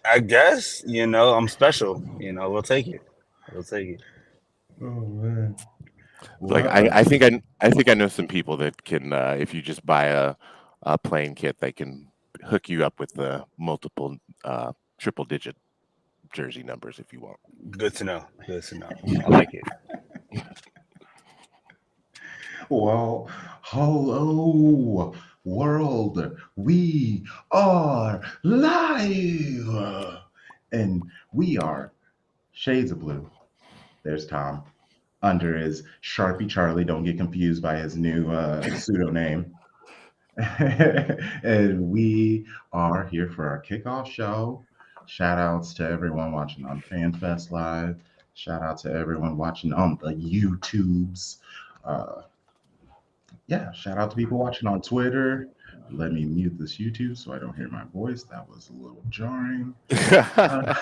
I guess, I'm special. We'll take it. We'll take it. Oh man. Like Well, I think I know some people that can, if you just buy a playing kit, they can hook you up with the multiple triple digit jersey numbers if you want. Good to know. Good to know. I like it. well, hello world. We are live, and we are Shades of Blue. There's Tom under his Sharpie Charlie. Don't get confused by his new pseudo name. And we are here for our kickoff show. Shout outs to everyone watching on FanFest Live. Shout out to everyone watching on the YouTubes. Uh, yeah, shout out to people watching on Twitter. Let me mute this YouTube so I don't hear my voice. That was a little jarring. Uh,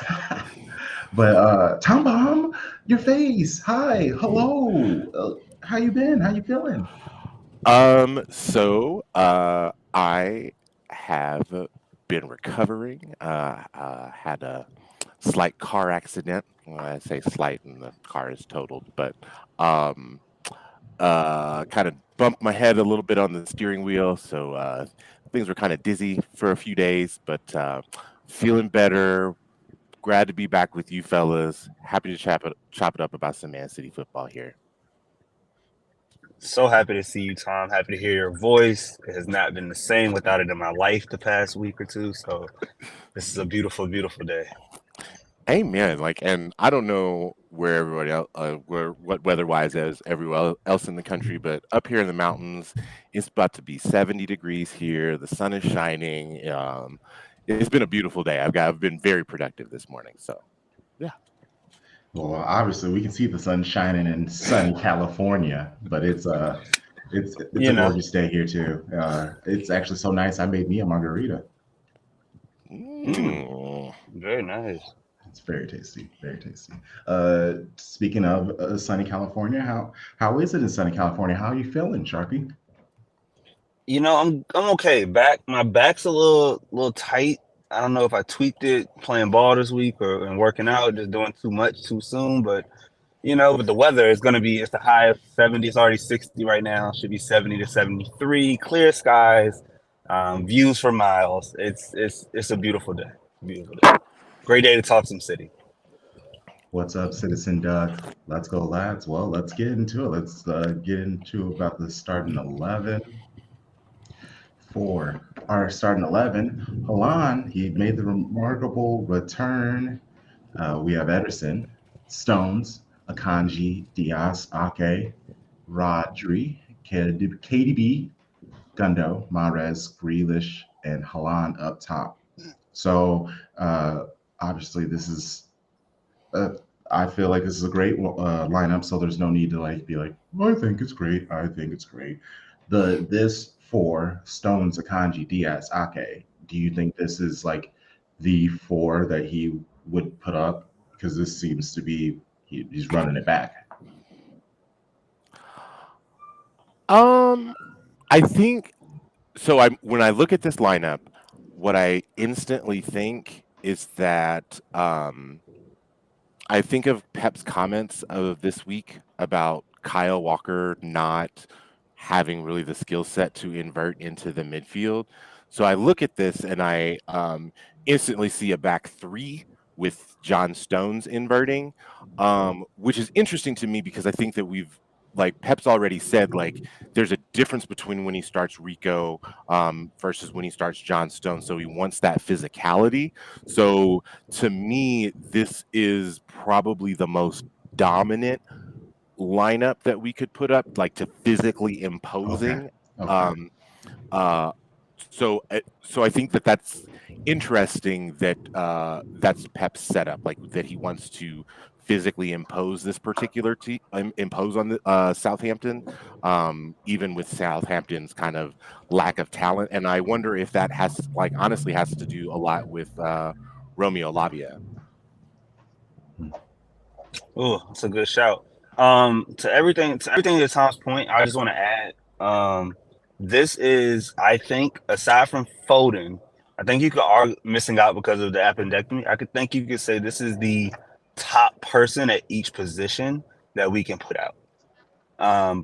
but Tom Bomb, your face. Hi, hello. How you been? How you feeling? So I have been recovering. Had a slight car accident. Well, I say slight, and the car is totaled, but um, kind of bumped my head a little bit on the steering wheel, so things were kind of dizzy for a few days, but feeling better. Glad to be back with you fellas. Happy to chop it up about some Man City football here. So happy to see you, Tom. Happy to hear your voice. It has not been the same without it in my life the past week or two. So this is a beautiful, beautiful day. Amen. Like, and I don't know where everybody else, where what weather-wise is everywhere else in the country, but up here in the mountains, it's about to be 70 degrees here. The sun is shining. It's been a beautiful day. I've been very productive this morning. So, yeah. Well, obviously we can see the sun shining in sunny California, but it's You a know, gorgeous day here too. It's actually so nice. I made me a margarita. mm, Mm. very nice. It's very tasty, very tasty. Speaking of sunny California, how is it in sunny California? How are you feeling, Sharpie? I'm okay. My back's a little tight. I don't know if I tweaked it playing ball this week or and working out, just doing too much too soon. But with the weather, it's the high of 70. It's already 60 right now. Should be 70 to 73. Clear skies, views for miles. It's a beautiful day. Beautiful day. Great day to talk some city. What's up, Citizen Duck? Let's go, lads. Well, let's get into it. Let's get into about the starting 11 for our starting 11. Halan, he made the remarkable return. We have Ederson, Stones, Akanji, Diaz, Ake, Rodri, KDB, Gundo, Mahrez, Grealish, and Halan up top. So obviously, this is. Uh, I feel like this is a great lineup. So there's no need to like be like, "Oh, I think it's great. I think it's great. This four Stones, Akanji, Diaz, Ake. Do you think this is like the four that he would put up? Because this seems to be he's running it back. Um, I think so. When I look at this lineup, what I instantly think is that I think of Pep's comments of this week about Kyle Walker not having really the skill set to invert into the midfield. So I look at this and I instantly see a back three with John Stones inverting, which is interesting to me because I think that like Pep's already said, like there's a difference between when he starts Rico versus when he starts John Stones. So he wants that physicality. So to me, this is probably the most dominant lineup that we could put up, like to physically Okay. imposing. Okay. Um, uh, so I think that that's interesting that that's Pep's setup, like that he wants to physically impose this particular impose on the Southampton, even with Southampton's kind of lack of talent. And I wonder if that like, honestly has to do a lot with Romeo Lavia. Oh, that's a good shout. To everything to Tom's point, I just want to add, this is, I think, aside from Foden, I think you could argue missing out because of the appendectomy. I could think you could say this is the top person at each position that we can put out.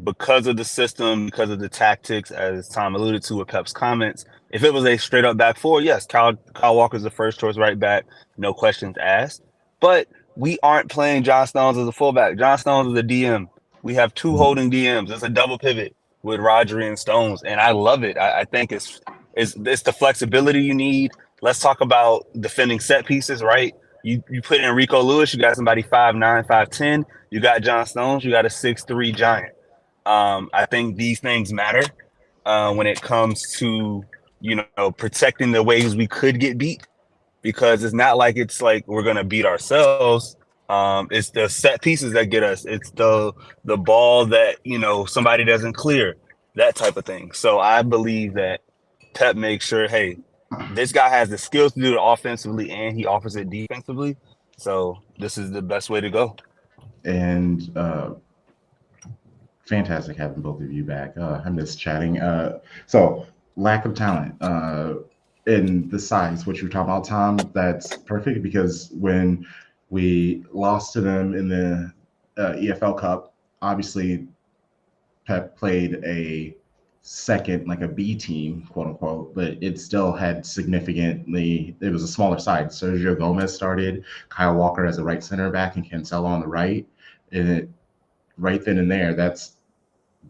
Because of the system, because of the tactics, as Tom alluded to with Pep's comments. If it was a straight up back four, yes, Kyle Walker's the first choice right back, no questions asked. But we aren't playing John Stones as a fullback. John Stones is a DM. We have two holding DMs. It's a double pivot with Rodri and Stones, and I love it. I think it's the flexibility you need. Let's talk about defending set pieces, right? You put in Rico Lewis, you got somebody 5'9", 5'10". You got John Stones, you got a 6'3" giant. I think these things matter when it comes to protecting the ways we could get beat, because it's not like it's like we're gonna beat ourselves. It's the set pieces that get us. It's the ball that somebody doesn't clear, that type of thing. So I believe that Pep makes sure, hey, this guy has the skills to do it offensively and he offers it defensively. So this is the best way to go. And fantastic having both of you back. I miss chatting. So lack of talent in the size, what you were talking about, Tom, that's perfect because when we lost to them in the EFL Cup, obviously Pep played a second, like a B team, quote unquote, but it still had significantly, it was a smaller side. Sergio Gomez started, Kyle Walker as a right center back, and Cancelo on the right. And it, right then and there, that's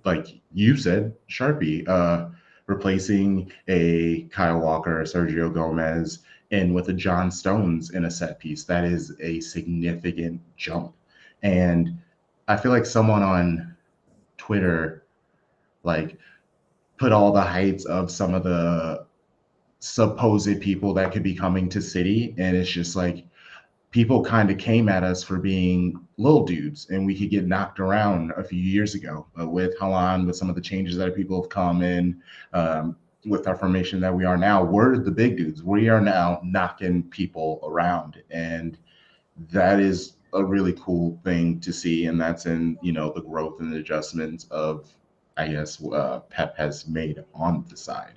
like you said, Sharpie, replacing a Kyle Walker, Sergio Gomez, and with a John Stones in a set piece. That is a significant jump. And I feel like someone on Twitter, like, put all the heights of some of the supposed people that could be coming to City. And it's just like, people kind of came at us for being little dudes and we could get knocked around a few years ago with Halan, with some of the changes that people have come in with our formation that we are now. We're the big dudes. We are now knocking people around. And that is a really cool thing to see. And that's in, the growth and the adjustments of, I guess, Pep has made on the side.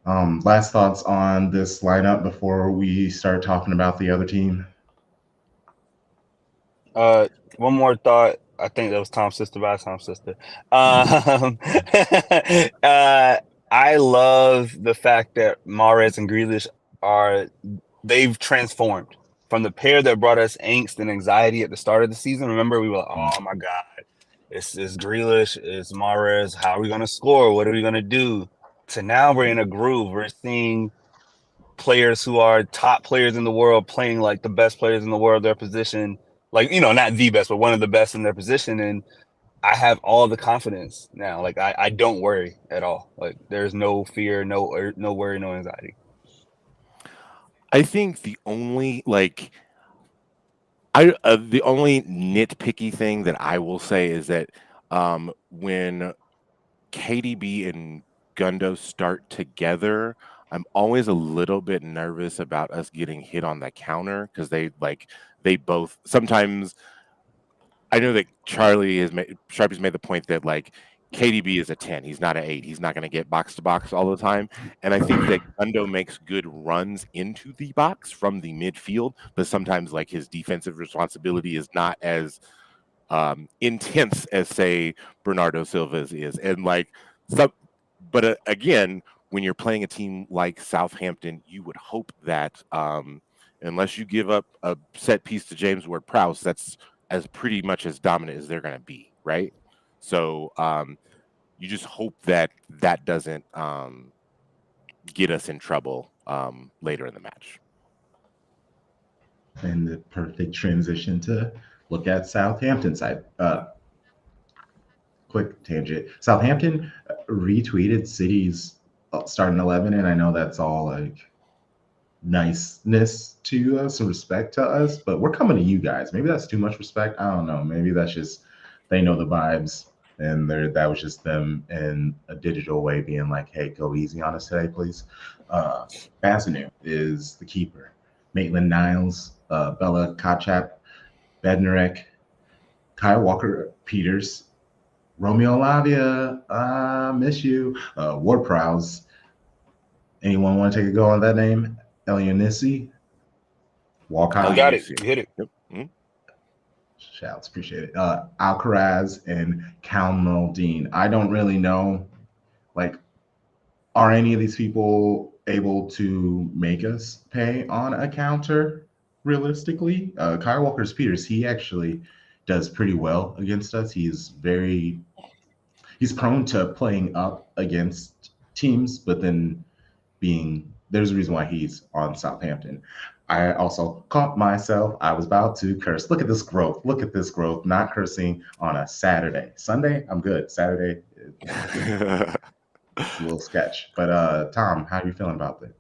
Last thoughts on this lineup before we start talking about the other team? One more thought. I think that was Tom's sister by Tom's sister. I love the fact that Mahrez and Grealish they've transformed from the pair that brought us angst and anxiety at the start of the season. Remember, we were like, oh my God, it's Grealish, it's Mahrez. How are we going to score? What are we going to do? To now we're in a groove. We're seeing players who are top players in the world playing like the best players in the world, their position, like, not the best, but one of the best in their position. And I have all the confidence now. Like I don't worry at all. Like there's no fear, no worry, no anxiety. I think the only the only nitpicky thing that I will say is that when KDB and Gundo start together, I'm always a little bit nervous about us getting hit on the counter because they both sometimes. I know that Sharpie's made the point that KDB is a 10. He's not an 8. He's not going to get box to box all the time. And I think that Gundo makes good runs into the box from the midfield, but sometimes his defensive responsibility is not as intense as, say, Bernardo Silva's is. And but again, when you're playing a team like Southampton, you would hope that unless you give up a set piece to James Ward-Prowse, that's as pretty much as dominant as they're going to be, right? So you just hope that doesn't get us in trouble later in the match. And the perfect transition to look at Southampton side. Quick tangent. Southampton retweeted City's starting 11, and I know that's all niceness to us, respect to us, but we're coming to you guys. Maybe that's too much respect. I don't know. Maybe that's just they know the vibes, and that was just them in a digital way being like, "Hey, go easy on us today, please." Basinu is the keeper. Maitland-Niles, Bella Kotchap, Bednarek, Kyle Walker-Peters, Romeo Lavia, miss you, Ward-Prowse, Anyone want to take a go on that name? Elionisi? Walcott? You got it. You hit it. Yep. Mhm. Shouts, appreciate it. Alcaraz and Kalmaldine. I don't really know, like, are any of these people able to make us pay on a counter realistically? Kyle Walker's Peters, he actually does pretty well against us. He's prone to playing up against teams, but then there's a reason why he's on Southampton. I also caught myself. I was about to curse. Look at this growth. Look at this growth. Not cursing on a Saturday. Sunday, I'm good. Saturday, it's a little sketch. But Tom, how are you feeling about that?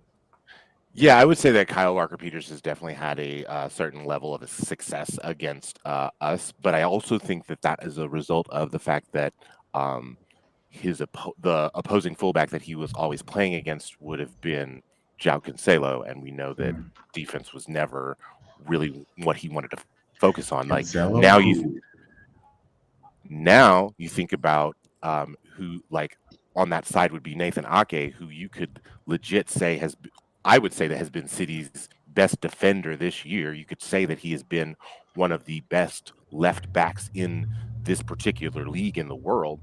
Yeah, I would say that Kyle Walker Peters has definitely had a certain level of success against us, but I also think that that is a result of the fact that um, the opposing fullback that he was always playing against would have been João Cancelo, and we know that defense was never really what he wanted to focus on. Like Cancelo? now you think about who like on that side would be Nathan Ake, who you could legit say I would say that has been City's best defender this year. You could say that he has been one of the best left backs in this particular league in the world.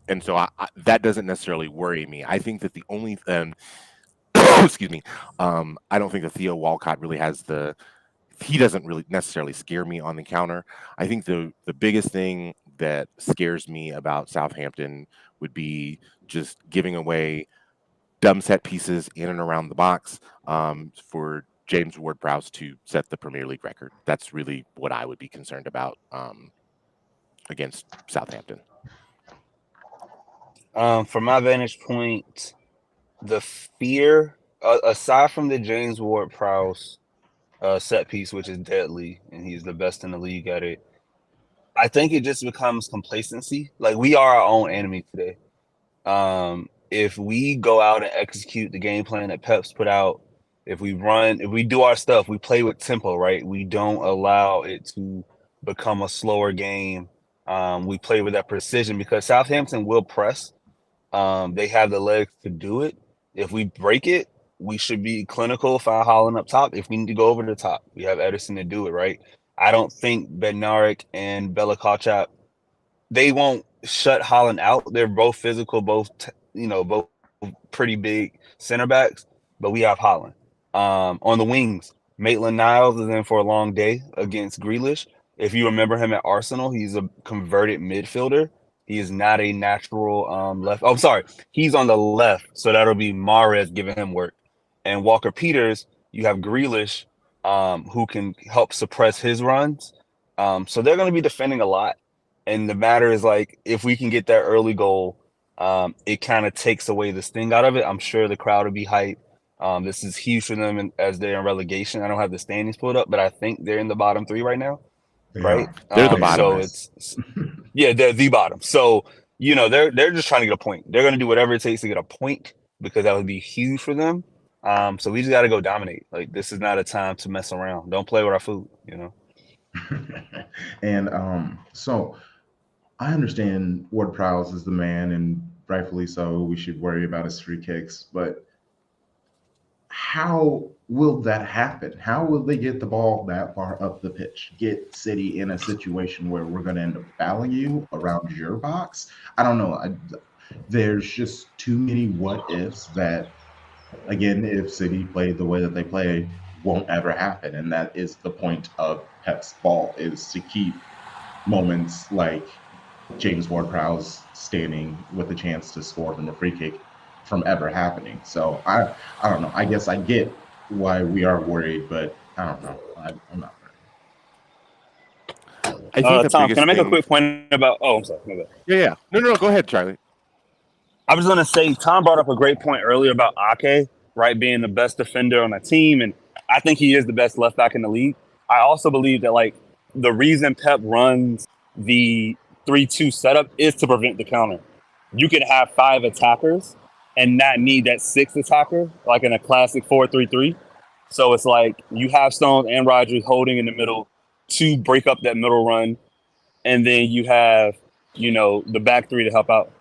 And so that doesn't necessarily worry me. I think that the only excuse me, I don't think that Theo Walcott really he doesn't really necessarily scare me on the counter. I think the biggest thing that scares me about Southampton would be just giving away dumb set pieces in and around the box for James Ward-Prowse to set the Premier League record. That's really what I would be concerned about against Southampton. From my vantage point, the fear, aside from the James Ward-Prowse set piece, which is deadly, and he's the best in the league at it, I think it just becomes complacency. Like, we are our own enemy today. If we go out and execute the game plan that Pep's put out, if we do our stuff, we play with tempo, right? We don't allow it to become a slower game. We play with that precision because Southampton will press. They have the legs to do it. If we break it, we should be clinical, find Holland up top. If we need to go over the top, we have Ederson to do it, right? I don't think Bednarik and Bella Kotchap, they won't shut Holland out. They're both physical, both pretty big center backs, but we have Holland. On the wings, Maitland-Niles is in for a long day against Grealish. If you remember him at Arsenal, he's a converted midfielder. He is not a natural left. Oh, sorry. He's on the left, so that'll be Mahrez giving him work. And Walker Peters, you have Grealish, who can help suppress his runs. So they're going to be defending a lot. And the matter is, like, if we can get that early goal, it kind of takes away the sting out of it. I'm sure the crowd will be hyped. This is huge for them as they're in relegation. I don't have the standings pulled up, but I think they're in the bottom three right now. Right? They're the bottom. So they're the bottom. So, they're just trying to get a point. They're going to do whatever it takes to get a point because that would be huge for them. So we just got to go dominate. Like, this is not a time to mess around. Don't play with our food, And so I understand Ward-Prowse is the man, and rightfully so. We should worry about his free kicks, but how will that happen? How will they get the ball that far up the pitch? Get City in a situation where we're going to end up fouling you around your box? I don't know. There's just too many what ifs that, again, if City played the way that they play, won't ever happen. And that is the point of Pep's ball, is to keep moments like James Ward-Prowse standing with a chance to score from the free kick from ever happening. So I don't know. I guess I get why we are worried, but I don't know. I'm not worried. I think Tom, can I make a quick point about? Oh, I'm sorry. Yeah. No. Go ahead, Charlie. I was going to say, Tom brought up a great point earlier about Ake, right, being the best defender on a team, and I think he is the best left back in the league. I also believe that, like, the reason Pep runs the 3-2 setup is to prevent the counter. You can have 5 attackers and not need that 6th attacker, like in a classic 4-3-3. So it's like you have Stones and Rodgers holding in the middle to break up that middle run, and then you have, the back three to help out.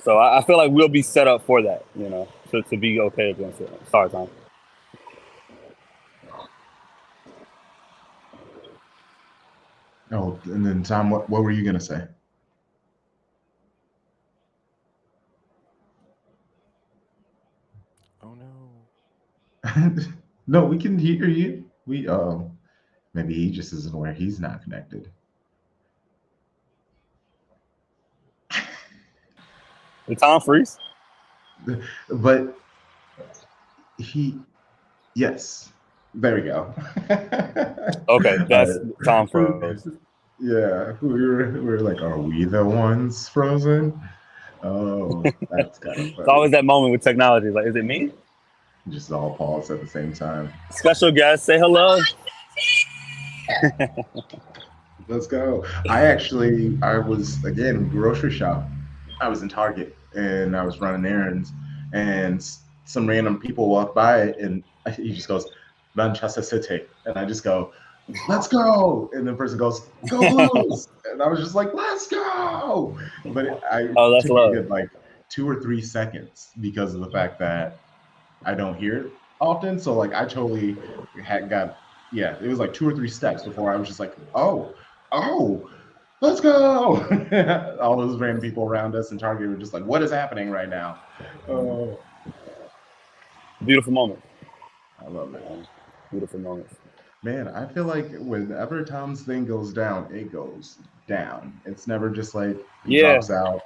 So I feel like we'll be set up for that, to be okay against it. Sorry, Tom. Oh, and then Tom, what were you gonna say? Oh no. No, we can hear you. We maybe he just isn't aware he's not connected. Did Tom freeze? But he, yes, there we go. Okay, that's Tom Uh, froze. yeah, we were like, are we the ones frozen? Oh, that's kind of It's funny. always that moment with technology. Like, is it me? Just all pause at the same time. Special guest, say hello. Let's go. I was again grocery shop. I was in Target and I was running errands, and some random people walked by, and he just goes, Manchester City, and I just go, let's go, and the person goes, go Blues, and I was just like, let's go. But I Oh, that's took me a love. good like 2 or 3 seconds because of the fact that I don't hear it often. So like I totally had got yeah, it was like 2 or 3 steps before I was just like, oh, let's go. All those random people around us in Target were just like, what is happening right now? Oh, Beautiful moment. I love it. Beautiful moments. Man, I feel like whenever Tom's thing goes down, it goes down. It's never just like he Yeah. drops out.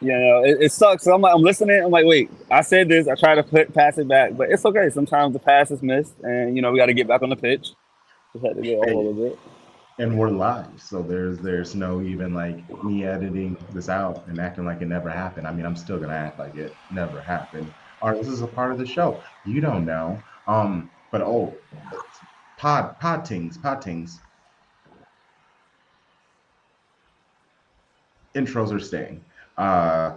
Yeah, no, it sucks. So I'm listening. I'm like, wait, I said this. I try to pass it back, but it's okay. Sometimes the pass is missed, and we got to get back on the pitch. Just had to get off a Hey, little bit. and we're live, so there's no even like me editing this out and acting like it never happened. I mean, I'm still gonna act like it never happened. All right, this is a part of the show. You don't know. But oh, pod tings. Intros are staying. I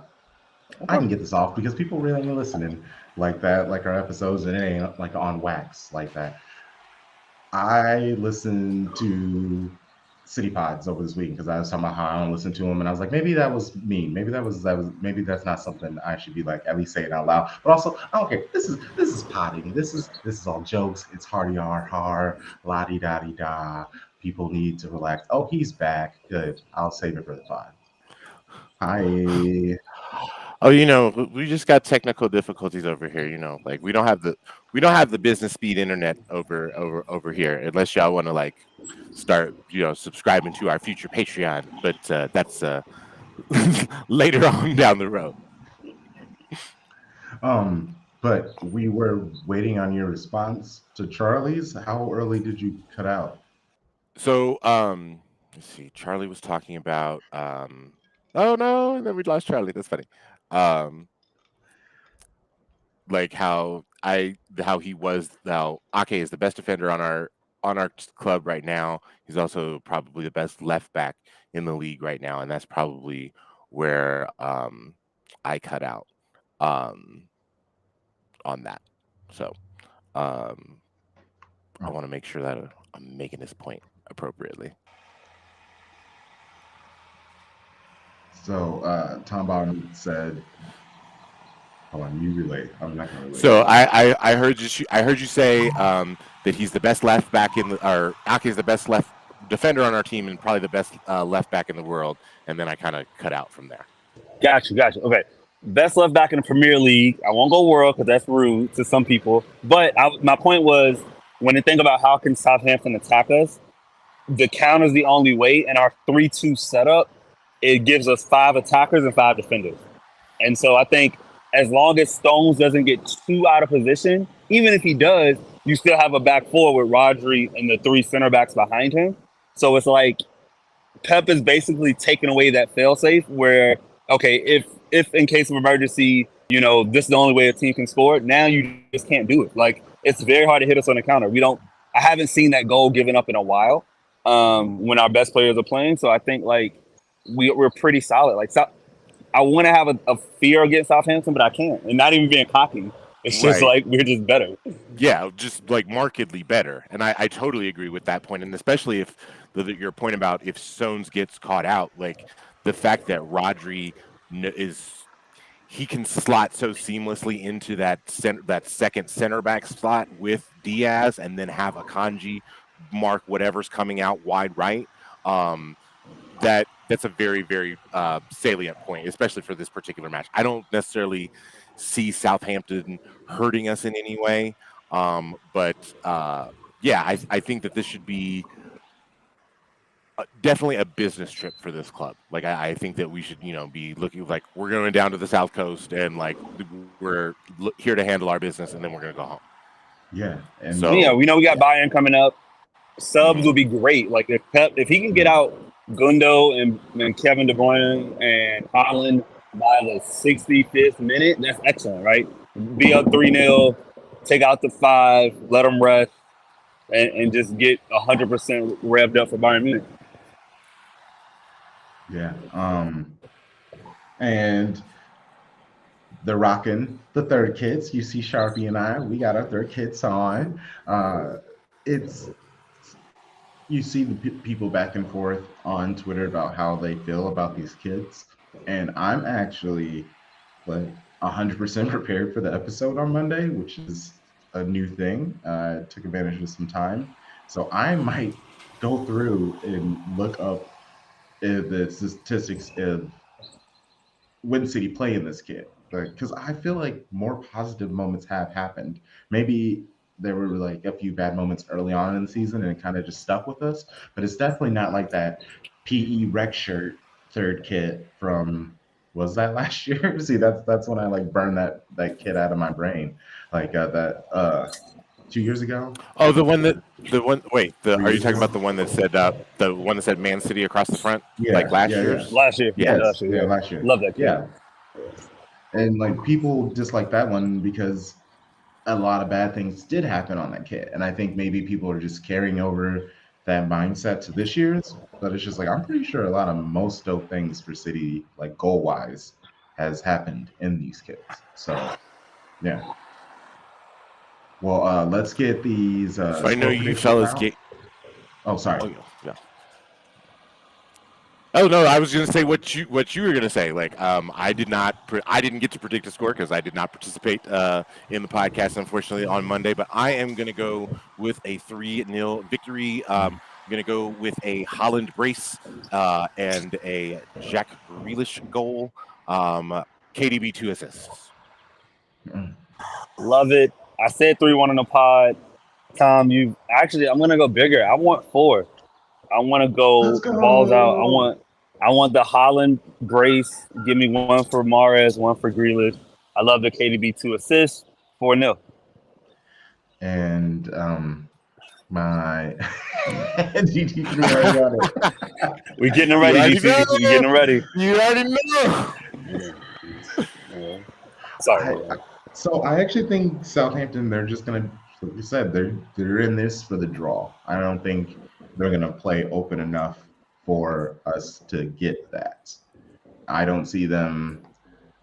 Okay. can get this off because people really ain't listening like that, like our episodes, and it ain't like on wax like that. I listened to City Pods over this week because I was talking about how I don't listen to them, and I was like, maybe that was mean. Maybe maybe that's not something I should be like at least saying out loud. But also, I don't care. This is potting. This is all jokes. It's hardy har la di da di da. People need to relax. Oh, he's back. Good. I'll save it for the pod. Hi. Oh, we just got technical difficulties over here. Like we don't have the business speed internet over here, unless y'all want to like start subscribing to our future Patreon. But that's later on down the road. But we were waiting on your response to Charlie's. How early did you cut out? So let's see. Charlie was talking about oh no, and then we lost Charlie. That's funny. Um, like how he was how Ake is the best defender on our club right now. He's also probably the best left back in the league right now, and that's probably where I cut out um on that. So I want to make sure that I'm making this point appropriately. So Tom Bottom said, "Hold on, you relate. I'm not gonna relate So this one." I heard you say that he's the best left back or Ake is the best left defender on our team and probably the best left back in the world, and then I kind of cut out from there. Gotcha. Okay. Best left back in the Premier League. I won't go world because that's rude to some people. But my point was, when you think about how can Southampton attack us, the counter is the only way. And our 3-2 setup, it gives us 5 attackers and 5 defenders. And so I think as long as Stones doesn't get too out of position, even if he does, you still have a back four with Rodri and the 3 center backs behind him. So it's like Pep is basically taking away that failsafe where, okay, if in case of emergency, this is the only way a team can score. Now you just can't do it. Like it's very hard to hit us on the counter. I haven't seen that goal given up in a while when our best players are playing. So I think like we're pretty solid. Like so, I want to have a fear against Southampton, but I can't. And not even being cocky. It's just Right. like we're just better. Yeah, just like markedly better, and I totally agree with that point, and especially if your point about if Stones gets caught out, like the fact that Rodri is he can slot so seamlessly into that second center back spot with Diaz, and then have Akanji mark whatever's coming out wide right. Um, that's a very very salient point, especially for this particular match. I don't necessarily see Southampton hurting us in any way, but yeah, I think that this should be definitely a business trip for this club. Like I think that we should, be looking like we're going down to the South Coast and like we're here to handle our business, and then we're going to go home. Yeah, and So we know we got Bayern coming up. Subs Mhm. would be great. Like if he can get out Gundo and Kevin De Bruyne and Holland by the 65th minute, that's excellent, right? Be up 3-0, take out the 5, let them rest, and just get 100% revved up for Bayern Munich. yeah, and they're rocking the third kits. You see Sharpie and I, we got our third kits on. It's you see the people back and forth on Twitter about how they feel about these kits, and I'm actually like 100% prepared for the episode on Monday, which is a new thing. Took advantage of some time, so I might go through and look up the statistics of when City play in this kit, because I feel like more positive moments have happened. Maybe there were like a few bad moments early on in the season and it kind of just stuck with us, but it's definitely not like that PE rec shirt third kit from was that last year? See, that's when I like burned that kit out of my brain, like that 2 years ago. Oh, the one. Wait, Three are you years talking about ago. the one that said Man City across the front, like Yeah, last yeah, yeah. year's? Last year, Yeah. Yes, yeah, yeah. last year. Love that kid. Yeah, and like people dislike that one because a lot of bad things did happen on that kit. And I think maybe people are just carrying over that mindset to this year's. But it's just like I'm pretty sure a lot of most dope things for City, like goal wise, has happened in these kits. So yeah. Well, let's get these So I know score you predictions fellas out. get. Oh, sorry. Oh yeah. Oh no, I was going to say what you were going to say. Like, I didn't get to predict a score because I did not participate in the podcast, unfortunately, on Monday. But I am going to go with a 3-0 victory. I'm going to go with a Holland brace and a Jack Grealish goal. KDB 2 assists. Mm. Love it. I said 3-1 in the pod. Tom, I'm gonna go bigger. I want 4. I want to Let's go balls out. go. I want the Holland brace. Give me 1 for Mahrez, 1 for Grealish. I love the KDB 2 assists. 4-0. And my DT3 already on it. We're getting You ready, already know. DC. We're getting ready. You already know. Yeah. Sorry. So I actually think Southampton, they're just gonna, like you said, they're in this for the draw. I don't think they're gonna play open enough for us to get that. I don't see them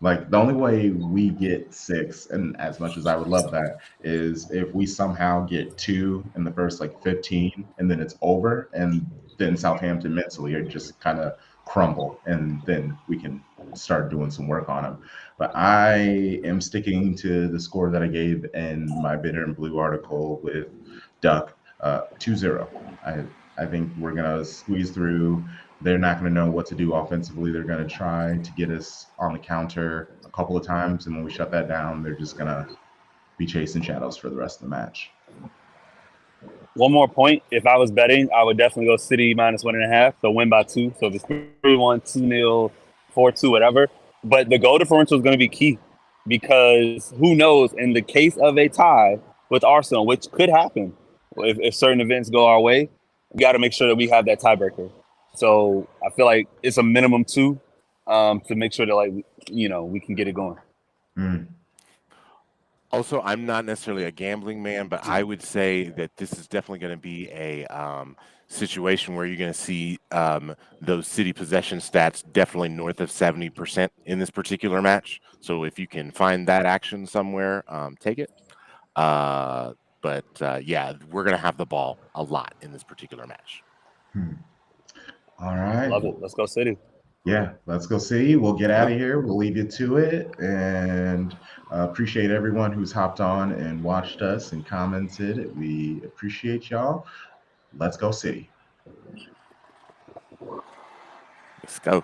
like the only way we get 6, and as much as I would love that, is if we somehow get 2 in the first like 15 and then it's over, and then Southampton mentally are just kind of crumble, and then we can start doing some work on them. But I am sticking to the score that I gave in my Bitter and Blue article with Duck, 2-0. I think we're gonna squeeze through. They're not going to know what to do offensively. They're going to try to get us on the counter a couple of times, and when we shut that down, they're just going to be chasing shadows for the rest of the match. One more point. If I was betting, I would definitely go City -1.5. So win by 2. So if it's 3-1, 2-0, 4-2, whatever. But the goal differential is going to be key because who knows, in the case of a tie with Arsenal, which could happen if certain events go our way, we got to make sure that we have that tiebreaker. So I feel like it's a minimum 2 to make sure that we can get it going. Mm. Also, I'm not necessarily a gambling man, but I would say that this is definitely going to be a situation where you're going to see those City possession stats definitely north of 70% in this particular match. So if you can find that action somewhere, take it. But yeah, we're going to have the ball a lot in this particular match. All right. Love it. Let's go City. Yeah, let's go City. We'll get out of here. We'll leave you to it. And appreciate everyone who's hopped on and watched us and commented. We appreciate y'all. Let's go City. Let's go.